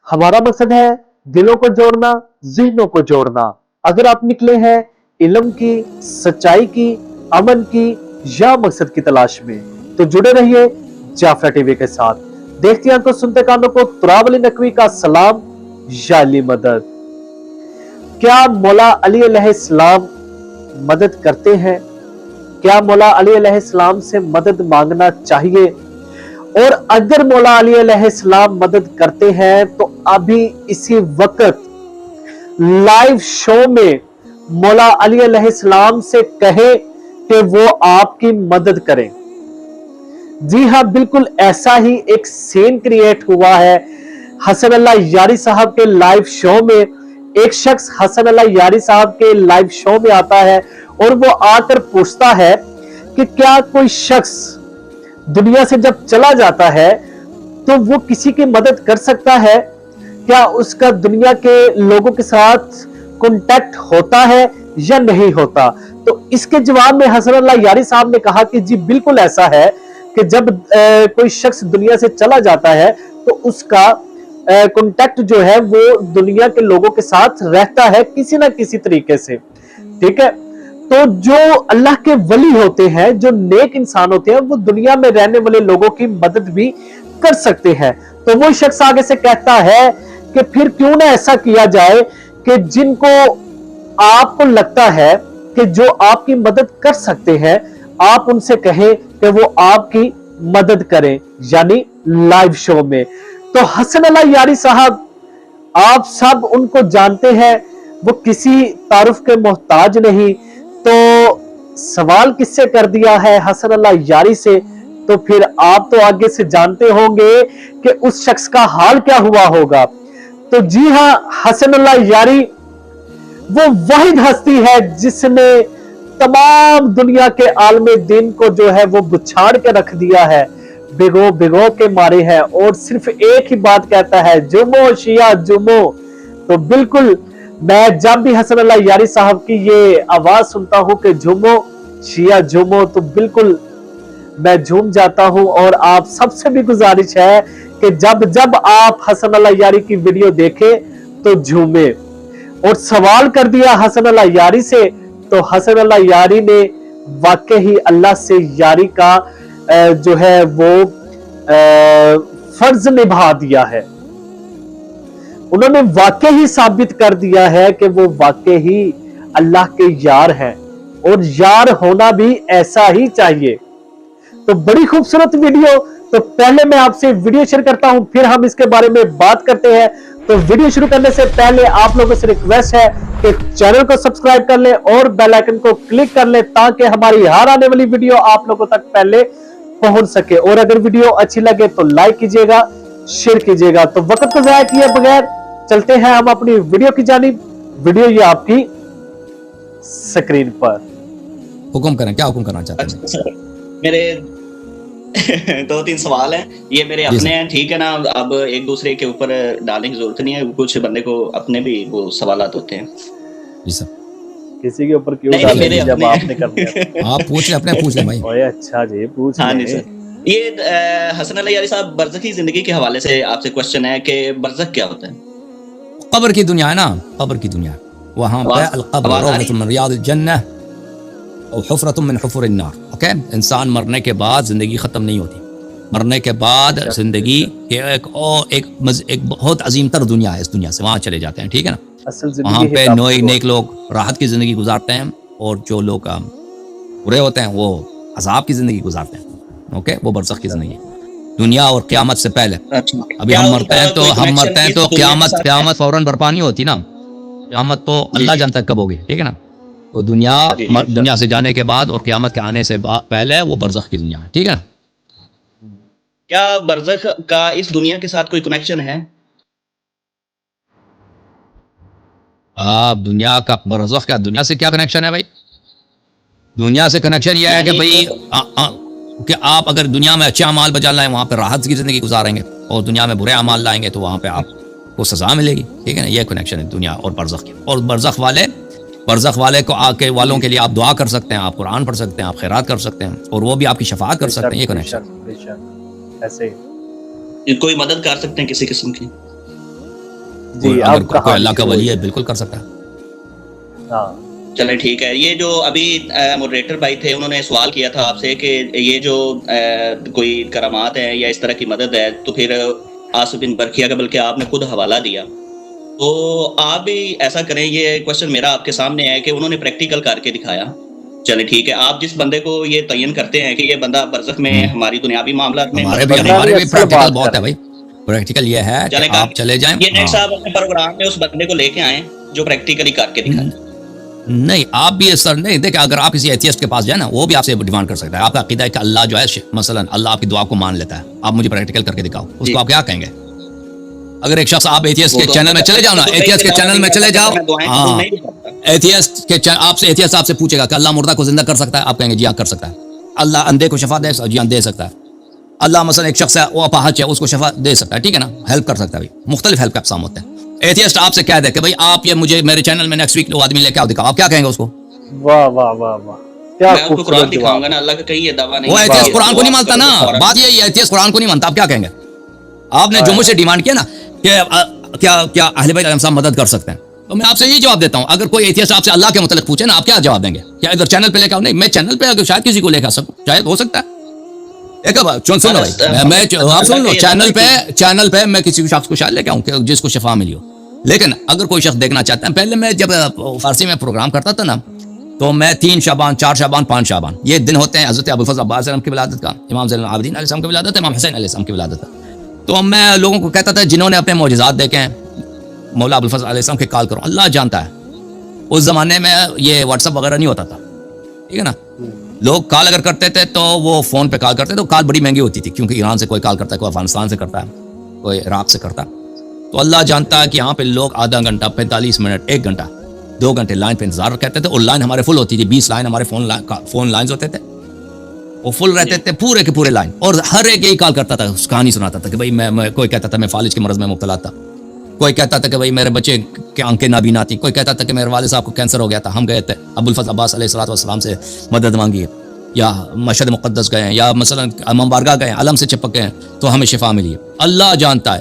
हमारा मकसद है दिलों को जोड़ना, ज़हनों को जोड़ना। अगर आप निकले हैं इल्म की, सच्चाई की, अमन की या मकसद की तलाश में, तो जुड़े रहिए जाफरा टीवी के साथ। देखते आंखों सुनते कानों को तुराब अली नकवी का सलाम या अली मदद। क्या मौला अली अलैहिस्सलाम मदद करते हैं? क्या मौला अली अलैहिस्सलाम से मदद मांगना चाहिए? और अगर मौला अली अलैहिस्सलाम मदद करते हैं तो अभी इसी वक्त लाइव शो में मौला अली अलैहिस्सलाम से कहे कि वो आपकी मदद करें। जी हां, बिल्कुल ऐसा ही एक सीन क्रिएट हुआ है। हसन अल्लाह यारी साहब के लाइव शो में एक शख्स हसन अल्लाह यारी साहब के लाइव शो में आता है और वो आकर पूछता है कि क्या कोई शख्स दुनिया से जब चला जाता है तो वो किसी की मदद कर सकता है? क्या उसका दुनिया के लोगों के साथ कांटेक्ट होता है या नहीं होता? तो इसके जवाब में हसन अल्लाह यारी साहब ने कहा कि जी बिल्कुल ऐसा है कि जब कोई शख्स दुनिया से चला जाता है तो उसका कांटेक्ट जो है वो दुनिया के लोगों के साथ रहता है किसी ना किसी तरीके से। ठीक है, तो जो अल्लाह के वली होते हैं, जो नेक इंसान होते हैं, वो दुनिया में रहने वाले लोगों की मदद भी कर सकते हैं। तो वो शख्स आगे से कहता है कि फिर क्यों ना ऐसा किया जाए कि जिनको आपको लगता है कि जो आपकी मदद कर सकते हैं, आप उनसे कहें कि वो आपकी मदद करें, यानी लाइव शो में। तो हसन अल्लाह यारी साहब, आप सब उनको जानते हैं, वो किसी तारुफ के मोहताज नहीं। तो सवाल किससे कर दिया है? हसन अल्लाह यारी से। तो फिर आप तो आगे से जानते होंगे कि उस शख्स का हाल क्या हुआ होगा। तो जी हां, हसन अल्लाह यारी वो वाहिद हस्ती है जिसने तमाम दुनिया के आलमे दिन को जो है वो बुछाड़ के रख दिया है, भिगो भिगो के मारे हैं, और सिर्फ एक ही बात कहता है, जुमो शिया जुमो। तो बिल्कुल मैं जब भी हसन अल्लाह यारी साहब की ये आवाज सुनता हूं कि झूमो शिया झूमो, तो बिल्कुल मैं झूम जाता हूं। और आप सबसे भी गुजारिश है कि जब जब आप हसन अल्लाह यारी की वीडियो देखें तो झूमे। और सवाल कर दिया हसन अल्लाह यारी से, तो हसन अल्लाह यारी ने वाकई ही अल्लाह से यारी का जो है वो फर्ज निभा दिया है। उन्होंने वाकई ही साबित कर दिया है कि वो वाकई ही अल्लाह के यार हैं, और यार होना भी ऐसा ही चाहिए। तो बड़ी खूबसूरत वीडियो। तो पहले मैं आपसे वीडियो शेयर करता हूं, फिर हम इसके बारे में बात करते हैं। तो वीडियो शुरू करने से पहले आप लोगों से रिक्वेस्ट है कि चैनल को सब्सक्राइब कर लें और बेल आइकन को क्लिक कर लें, ताकि हमारी हर आने वाली वीडियो आप लोगों तक पहले पहुंच सके। और अगर वीडियो अच्छी लगे तो लाइक कीजिएगा, शेयर कीजिएगा। तो वक्त को जाया किए बगैर चलते हैं हम अपनी वीडियो की जानिब। वीडियो ये आपकी स्क्रीन पर। हुक्म करें, क्या हुक्म करना चाहते हैं? अच्छा, मेरे 2-3 सवाल हैं, ये मेरे अपने हैं, ठीक है ना। अब एक दूसरे के ऊपर डालने की जरूरत नहीं है, कुछ बंदे को अपने भी वो सवालात होते हैं। जी सर। किसी के ऊपर क्यों डालेंगे जब आपने कर दिया? आप पूछ लें, अपने पूछ लें भाई। ओए अच्छा जी, पूछ हाँ लें। जी सर, ये हसन अल्लाह यारी साहब, बरज़खी जिंदगी के हवाले से आपसे क्वेश्चन है कि बरज़ख क्या होता है? कब्र की दुनिया है ना, कब्र की दुनिया, वहाँ पे अल-क़ब्र रौज़तुम मिन रियादिल जन्नह और हुफ़रतुम मिन हुफ़ुरिन नार। ओके, इंसान मरने के बाद जिंदगी खत्म नहीं होती। मरने के बाद जिंदगी एक बहुत अजीम तर दुनिया है, इस दुनिया से वहाँ चले जाते हैं, ठीक है ना। वहाँ पे नेक लोग राहत की जिंदगी गुजारते हैं, और जो लोग बुरे होते हैं वो अज़ाब की जिंदगी गुजारते हैं। ओके, वो बरज़ख की जिंदगी दुनिया और क़यामत से पहले। अभी हम मरते हैं तो क़यामत फौरन बर्पा नहीं होती ना। क़यामत तो अल्लाह जानता है कब होगी, ठीक है ना। तो दुनिया से जाने के बाद और क़यामत के आने से पहले वो बरज़ख की दुनिया है, ठीक है ना। क्या बरज़ख का इस दुनिया के साथ कोई कनेक्शन है? दुनिया का बरज़ख का दुनिया से क्या कनेक्शन है भाई? दुनिया से कनेक्शन यह है कि भाई कि आप अगर दुनिया में अच्छे अमाल बजा लाएं, वहाँ पे राहत की ज़िंदगी गुजारेंगे, और दुनिया में बुरे अमाल लाएंगे तो वहाँ पे आपको सज़ा मिलेगी, ठीक है ना। यह कनेक्शन है दुनिया और बरज़ख की। और बरज़ख वाले को आके वालों के लिए आप दुआ कर सकते हैं, आप कुरान पढ़ सकते हैं, आप खैरात कर सकते हैं, और वो भी आपकी शफाअत कर सकते हैं। ये कनेक्शन ऐसे कोई मदद कर सकते हैं किसी किस्म की? جی اگر کوئی اللہ کا ولی ہے بالکل کر سکتا ہے. ہاں چلے ٹھیک ہے. یہ جو ابھی مودریٹر بھائی تھے انہوں نے سوال کیا تھا آپ سے کہ یہ جو کوئی کرامات ہے یا اس طرح کی مدد ہے تو پھر آصف بن برقیہ کا بلکہ آپ نے خود حوالہ دیا, تو آپ بھی ایسا کریں. یہ کوشچن میرا آپ کے سامنے ہے کہ انہوں نے پریکٹیکل کر کے دکھایا. چلے ٹھیک ہے, آپ جس بندے کو یہ تعین کرتے ہیں کہ یہ بندہ برزخ میں ہماری دنیاوی معاملات میں ہمارے بھی پریکٹیکل بہت ہے بھائی. پریکٹیکل یہ ہے کہ آپ چلے جائیں. یہ نیکسٹ صاحب اپنے پروگرام میں اس بندے کو لے کے آئیں جو پریکٹیکلی کر کے دکھائیں. نہیں آپ بھی سر نہیں دیکھیں, اگر آپ کسی ایتھیسٹ کے پاس جائیں نا وہ بھی آپ سے ڈیمانڈ کر سکتا ہے. آپ کا عقیدہ ہے کہ اللہ جو ہے مثلا اللہ آپ کی دعا کو مان لیتا ہے, آپ مجھے پریکٹیکل کر کے دکھاؤ, اس کو آپ کیا کہیں گے؟ اگر ایک شخص آپ ایتھیسٹ کے چینل میں چلے جاؤ نا, ایتھیسٹ کے چینل میں چلے جاؤ, ہاں ایتھیسٹ کے آپ سے پوچھے گا کہ اللہ مردہ کو زندہ کر سکتا ہے, آپ کہیں گے جی ہاں کر سکتا ہے. اللہ اندھے کو شفا دے, جی ہاں دے سکتا ہے. اللہ مثلا ایک شخص ہے وہ اپاہج ہے, اس کو شفا دے سکتا ہے, ٹھیک ہے نا, ہیلپ کر سکتا ہے. مختلف ہیلپ کے اقسام ہوتے ہیں. ایتھیسٹ آپ سے کہہ دے کہ بھائی آپ یہ مجھے میرے چینل میں نیکسٹ ویک وہ آدمی لے کے آؤ دکھاؤ, آپ کیا کہیں گے اس کو؟ واہ واہ واہ واہ, کیا میں اس کو قرآن دکھاؤں گا نا, اللہ کا کہیں یہ دعویٰ نہیں. وہ ایتھیسٹ قرآن کو نہیں مانتا نا, بات یہی ہے ایتھیسٹ قرآن کو نہیں مانتا, آپ کیا کہیں گے؟ آپ نے جو مجھ سے ڈیمانڈ کیا نا کہ کیا اہل بیت علیہ السلام مدد کر سکتے ہیں, تو میں آپ سے یہ جواب دیتا ہوں. اگر کوئی ایتھیسٹ آپ سے اللہ کے متعلق پوچھے نا, آپ کیا جواب دیں گے؟ کیا ادھر چینل پہ لے کے آؤ؟ نہیں, میں چینل پہ اگر شاید کسی کو لے کے آ سکوں, شاید ہو سکتا ہے. سن لو بھائی, آپ سن لو, چینل پہ میں کسی شخص کو شاید لے کے آؤں کہ جس کو شفا ملی ہو. لیکن اگر کوئی شخص دیکھنا چاہتا ہے, پہلے میں جب فارسی میں پروگرام کرتا تھا نا, تو میں 3 شعبان 4 شعبان 5 شعبان یہ دن ہوتے ہیں حضرت ابوالفضل عباس کی ولادت کا, امام زین العابدین علیہ السلام کی ولادت, امام حسین علیہ السلام کی ولادت کا. تو میں لوگوں کو کہتا تھا جنہوں نے اپنے معجزات دیکھے ہیں مولا ابوالفضل علیہ السلام کے کال کرو, اللہ جانتا ہے. اس زمانے میں یہ واٹس ایپ وغیرہ نہیں ہوتا تھا, ٹھیک ہے نا. لوگ کال اگر کرتے تھے تو وہ فون پہ کال کرتے تھے, تو کال بڑی مہنگی ہوتی تھی, کیونکہ ایران سے کوئی کال کرتا ہے, کوئی افغانستان سے کرتا ہے, کوئی عراق سے کرتا ہے. تو اللہ جانتا ہے کہ یہاں پہ لوگ آدھا گھنٹہ 45 منٹ 1 گھنٹہ 2 گھنٹے لائن پہ انتظار کرتے تھے, اور لائن ہمارے فل ہوتی تھی. 20 لائن ہمارے فون لائنز ہوتے تھے, وہ فل رہتے تھے پورے کے پورے لائن, اور ہر ایک یہی کال کرتا تھا, اس کہانی سناتا تھا کہ بھائی میں کوئی کہتا تھا میں فالج کے مرض میں مبتلا تھا, کوئی کہتا تھا کہ بھائی میرے بچے کی آنکھیں نابینا تھیں, کوئی کہتا تھا کہ میرے والد صاحب کو کینسر ہو گیا تھا, ہم گئے تھے ابوالفضل عباس علیہ السلام سے مدد مانگی, یا مشہد مقدس گئے ہیں, یا مثلا امام بارگاہ گئے ہیں, علم سے چپک گئے ہیں, تو ہمیں شفا ملی ہے. اللہ جانتا ہے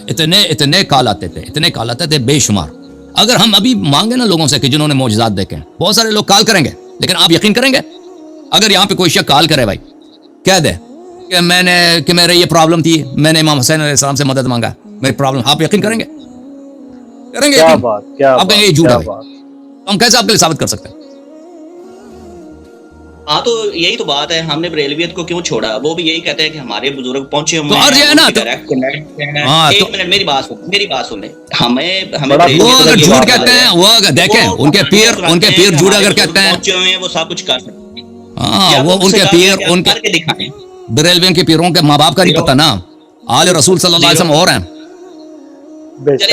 اتنے کال آتے تھے بے شمار. اگر ہم ابھی مانگے نا لوگوں سے کہ جنہوں نے معجزات دیکھے ہیں, بہت سارے لوگ کال کریں گے, لیکن آپ یقین کریں گے اگر یہاں پہ کوئی شخص کال کرے بھائی کہہ دے کہ میرے یہ پرابلم تھی, میں نے امام حسین علیہ السلام سے مدد مانگا, میری پرابلم, آپ یقین کریں گے؟ آپ کہیں یہ جھوٹ ہے, ہم کیسے آپ کے لیے ثابت کر سکتے ہیں؟ ہاں تو یہی تو بات ہے, ہم نے بریلویت کو کیوں چھوڑا؟ وہ بھی یہی کہتے ہیں کہ ہمارے بزرگ پہنچے ہوئے ہیں. ایک منٹ میری بات سن لیں. ہمیں وہ اگر جھوٹ کہتے ہیں, وہ اگر دیکھیں ان کے پیر جھوٹ اگر کہتے ہیں, پہنچے ہوئے ہیں وہ سب کچھ کر سکتے ہیں. ہاں وہ ان کے پیر, ان کے بریلویوں کے پیروں کے ماں باپ کا نہیں پتہ نا, آل رسول صلی اللہ علیہ وسلم اور ہیں.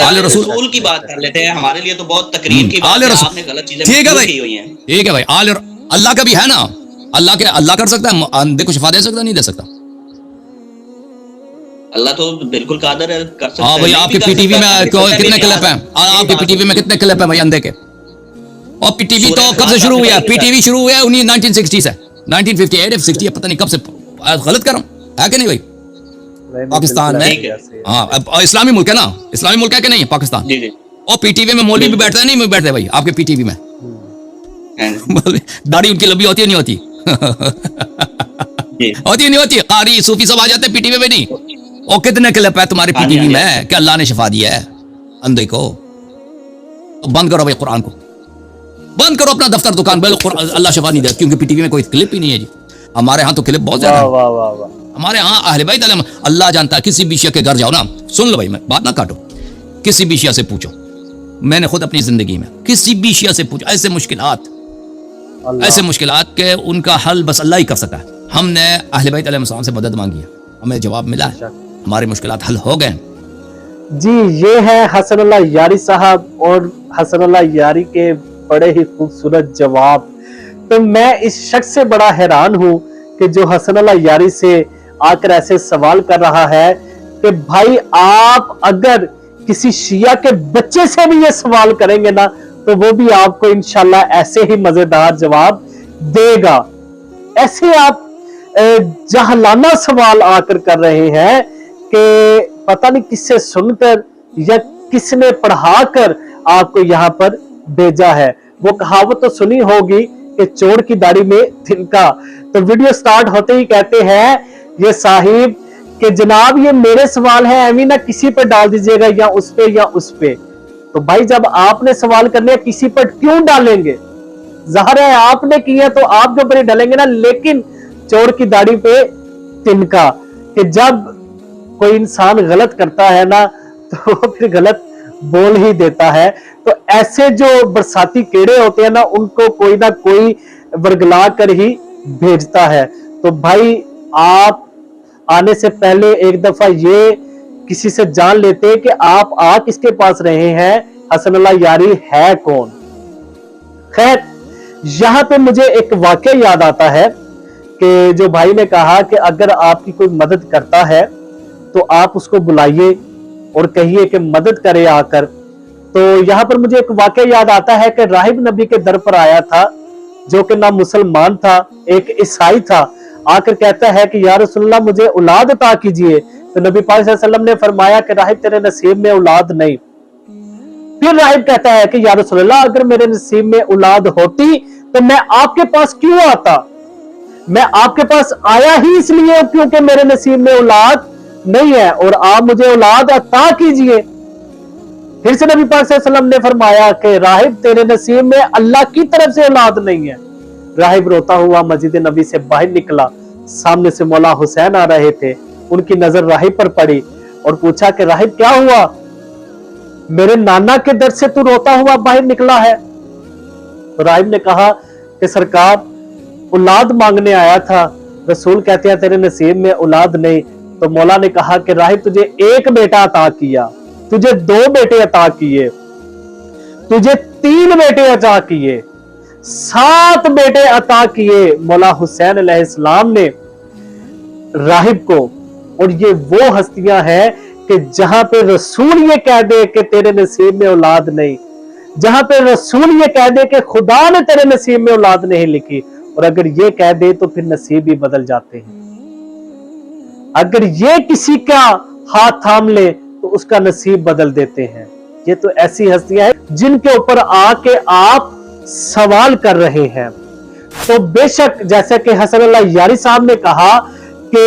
آل رسول کی بات کر لیتے ہیں, ہمارے لیے تو بہت تقریر کی بات ہے, آپ نے غلط چیزیں کی ہوئی ہیں. ٹھیک ہے بھائی, اللہ کا بھی ہے نا, اللہ کر سکتا ہے, اندھے کو شفا دے سکتا نہیں دے سکتا؟ اللہ تو بالکل قادر ہے, کر سکتا ہے. ہاں بھائی, آپ کے پی ٹی وی میں کتنے کلپ ہیں, آپ کے پی ٹی وی میں کتنے کلپ ہیں بھائی اندھے کے؟ اور پی ٹی وی تو کب سے شروع ہوا ہے؟ پی ٹی وی شروع ہوا ہے 1960 سے, 1958 60 پتہ نہیں کب سے. غلط کر رہا ہوں ہے کہ نہیں بھائی؟ پاکستان میں, ہاں اسلامی ملک ہے نا, اسلامی ملک ہے کہ نہیں پاکستان؟ اور پی ٹی وی میں مولوی بھی بیٹھتا ہے نہیں بیٹھتے بھائی آپ کے پی ٹی وی میں؟ داڑھی ان کی لمبی ہوتی ہے نہیں ہوتی؟ ہوتی نہیں ہوتی؟ قاری صوفی سب آ جاتے ہیں پی ٹی وی میں نہیں. اور کتنے کلپ ہے تمہارے پی ٹی وی میں کہ اللہ نے شفا دیا ہے اندھے کو؟ بند کرو بھائی قرآن کو, بند کرو اپنا دفتر دکان, اللہ شفا نہیں دے, کیونکہ پی ٹی وی میں کوئی کلپ ہی نہیں ہے جی. ہمارے ہاں تو کلپ بہت زیادہ ہے, ہمارے ہاں اہل بیت علیہ اللہ جانتا ہے. کسی بھی شیعہ کے گھر جاؤ نا, سن لو بھائی میں بات نہ کاٹو, کسی بھی شیعہ سے پوچھو, میں نے خود اپنی زندگی میں کسی بھی شیعہ سے پوچھو, ایسے مشکلات کہ ان کا حل بس اللہ ہی کر سکتا ہے. ہم نے اہل بیت علیہ السلام سے مدد مانگی ہے, ہمیں جواب ملا ہے, ہماری مشکلات حل ہو گئے. جی یہ ہے حسن اللہ یاری صاحب, اور حسن اللہ یاری کے بڑے ہی خوبصورت جواب. تو میں اس شخص سے بڑا حیران ہوں کہ جو حسن اللہ یاری سے آ کر ایسے سوال کر رہا ہے کہ بھائی آپ اگر کسی شیعہ کے بچے سے بھی یہ سوال کریں گے نا, تو وہ بھی آپ کو انشاءاللہ ایسے ہی مزیدار جواب دے گا. ایسے آپ جہلانہ سوال آ کر رہے ہیں کہ پتہ نہیں کس سے سن کر یا किसने पढ़ाकर आपको यहाँ पर भेजा है। वो कहावत तो सुनी होगी कि चोर की दाढ़ी में तिनका। तो वीडियो स्टार्ट होते ही कहते हैं ये साहिब कि जनाब ये मेरे सवाल है, एवी ना किसी पर डाल दीजिएगा, या उस पे या उस पे। तो भाई जब आपने सवाल करने किसी पर क्यों डालेंगे, ज़ाहिर है आपने किया तो आपके ऊपर ही डालेंगे ना। लेकिन चोर की दाढ़ी पे तिनका, कि जब कोई इंसान गलत करता है ना तो फिर गलत बोल ही देता है। तो ऐसे जो बरसाती कीड़े होते हैं ना उनको कोई ना कोई वर्गला कर ही भेजता है। तो भाई आप आने से पहले एक दफा ये किसी से जान लेते कि आप आ किसके पास रहे हैं, हसनुल्लाह यारी है कौन। खैर यहां पे मुझे एक वाकया याद आता है कि जो भाई ने कहा कि अगर आपकी कोई मदद करता है तो आप उसको बुलाइए और कहिए कि मदद करे आकर। तो यहां पर मुझे एक वाकया याद आता है कि राहिब नबी के दर पर आया था जो कि ना मुसलमान था, एक ईसाई था। आकर कहता है कि या रसूलल्लाह मुझे औलाद अता कीजिए। तो नबी पाक सल्लल्लाहु अलैहि वसल्लम ने फरमाया कि राहिब तेरे नसीब में औलाद नहीं। फिर राहिब कहता है कि या रसूलल्लाह अगर मेरे नसीब में औलाद होती तो मैं आपके पास क्यों आता। मैं आपके पास आया ही इसलिए क्योंकि मेरे नसीब में औलाद नहीं है, और आप मुझे औलाद अता कीजिए। फिर से नबी पाक सल्लल्लाहु अलैहि वसल्लम ने फरमाया कि राहिब तेरे नसीब में अल्लाह की तरफ से औलाद नहीं है। राहिब रोता हुआ मस्जिद नबी से बाहर निकला। सामने से मौला हुसैन आ रहे थे। उनकी नजर राहिब पर पड़ी और पूछा कि राहिब क्या हुआ, मेरे नाना के दर से तू रोता हुआ बाहर निकला है। तो राहिब ने कहा कि सरकार औलाद मांगने आया था, रसूल कहते हैं तेरे नसीब में औलाद नहीं। तो मौला ने कहा कि राहिब तुझे एक बेटा अता किया, तुझे 2 बेटे अता किए, तुझे 3 बेटे अता किए, 7 बेटे अता किए मौला हुसैन अलैहिस्सलाम ने राहिब को। और ये वो हस्तियां हैं कि जहां पे रसूल ये कह दे कि तेरे नसीब में औलाद नहीं, जहां पे रसूल ये कह दे कि खुदा ने तेरे नसीब में औलाद नहीं लिखी, और अगर ये कह दे तो फिर नसीब भी बदल जाते हैं। अगर ये किसी का हाथ थाम ले तो उसका नसीब बदल देते हैं। ये तो ऐसी हस्तियां हैं जिनके ऊपर आके आप सवाल कर रहे हैं। तो बेशक जैसे कि हसनुल्लाह यारी साहब ने कहा कि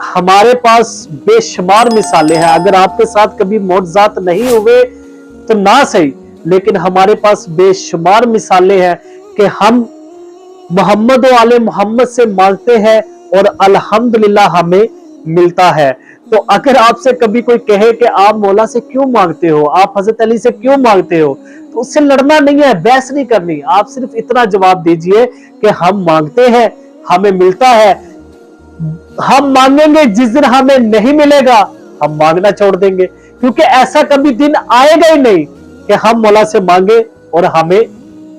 हमारे पास बेशुमार मिसालें हैं। अगर आपके साथ कभी मौजज़ात नहीं हुए तो ना सही, लेकिन हमारे पास बेशुमार मिसालें हैं कि हम मोहम्मद व आले मोहम्मद से मांगते हैं और अल्हम्दुलिल्लाह हमें मिलता है। तो अगर आपसे कभी कोई कहे कि आप मौला से क्यों मांगते हो, आप हजरत अली से क्यों मांगते हो, तो उससे लड़ना नहीं है, बहस नहीं करनी। आप सिर्फ इतना जवाब दीजिए कि हम मांगते हैं, हमें मिलता है। हम मांगेंगे, जिस दिन हमें नहीं मिलेगा हम मांगना छोड़ देंगे, क्योंकि ऐसा कभी दिन आएगा ही नहीं कि हम मौला से मांगे और हमें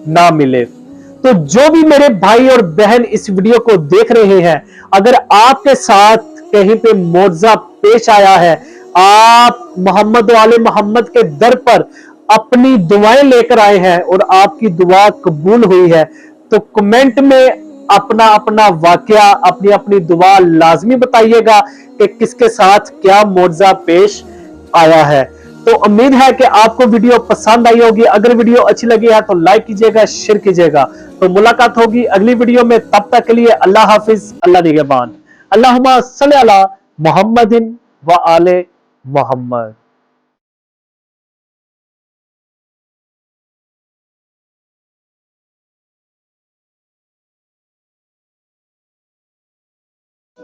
ना मिले। तो जो भी मेरे भाई और बहन इस वीडियो को देख रहे हैं, अगर आपके साथ कहीं पे मौजज़ा पेश आया है, आप मोहम्मद वाले मोहम्मद के दर पर अपनी दुआएं लेकर आए हैं और आपकी दुआ कबूल हुई है, तो कमेंट में अपना अपना वाकया, अपनी अपनी दुआ लाजमी बताइएगा कि किसके साथ क्या मौजज़ा पेश आया है। तो उम्मीद है कि आपको वीडियो पसंद आई होगी। अगर वीडियो अच्छी लगी है तो लाइक कीजिएगा, शेयर कीजिएगा। तो मुलाकात होगी अगली वीडियो में, तब तक के लिए अल्लाह हाफिज, अल्लाह निगहबान। अल्लाहुम्मा सल्ली अला मुहम्मदिन व आले मोहम्मद।